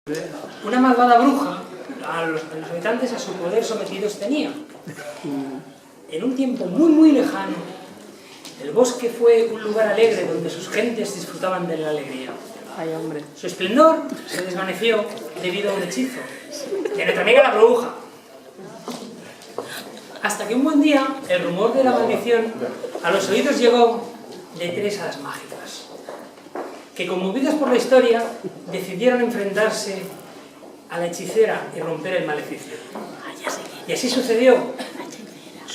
Una malvada bruja a los habitantes a su poder sometidos tenía. En un tiempo muy lejano, el bosque fue un lugar alegre donde sus gentes disfrutaban de la alegría. Ay, hombre. Su esplendor se desvaneció debido a un hechizo de nuestra amiga la bruja. Hasta que un buen día el rumor de la maldición a los oídos llegó de tres hadas mágicas, que conmovidas por la historia decidieron enfrentarse a la hechicera y romper el maleficio. Y así sucedió,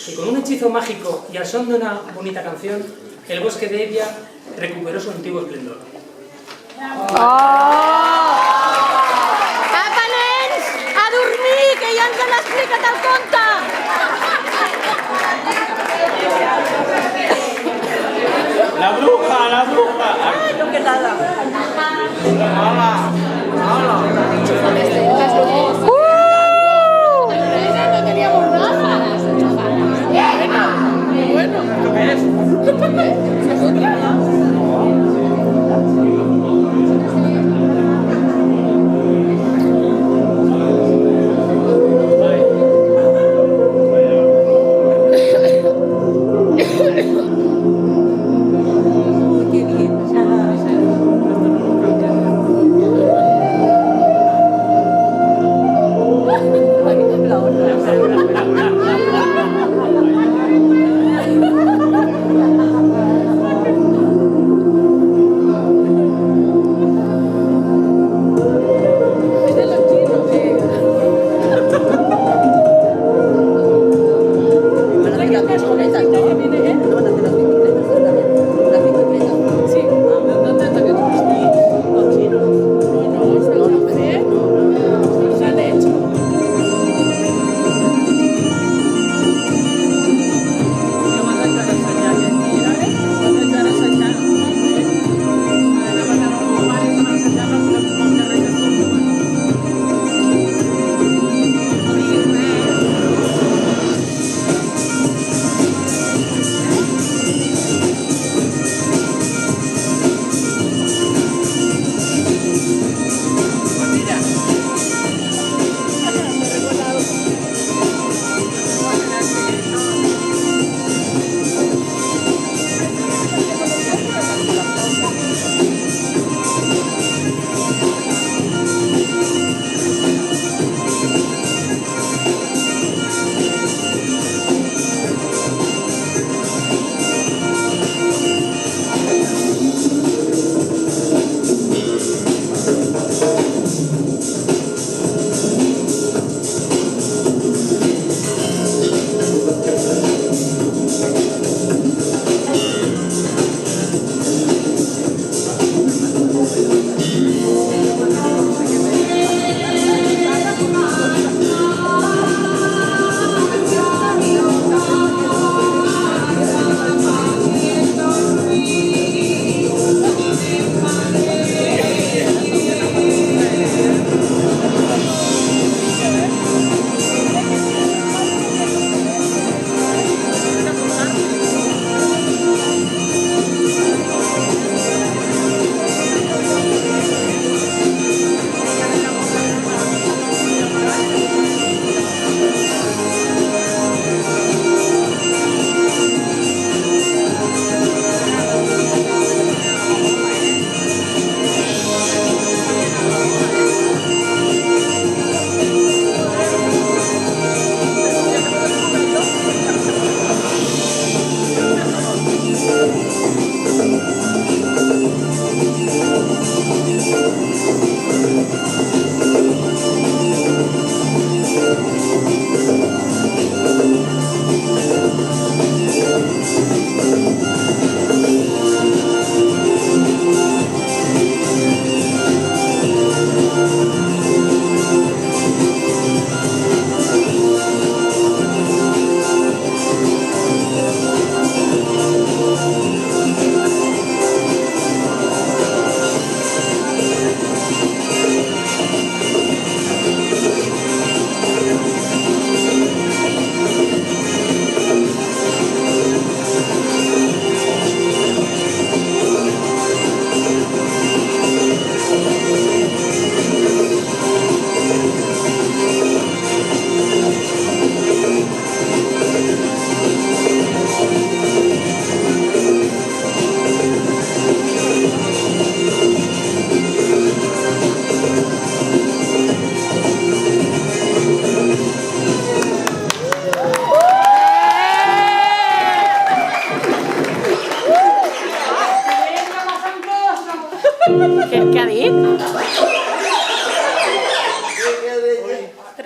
que con un hechizo mágico y al son de una bonita canción, el bosque de Evia recuperó su antiguo esplendor. Apa, nens! A dormir, que ja ens han explicat el conte! La bruja, la bruja. Ai, no, que nada. Hola, hola. No teníamos nada. Bueno, ¿esto qué es?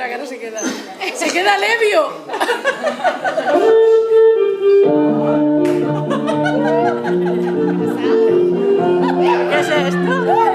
espera, que no se queda. ¡Se queda Levio! ¿Qué es esto?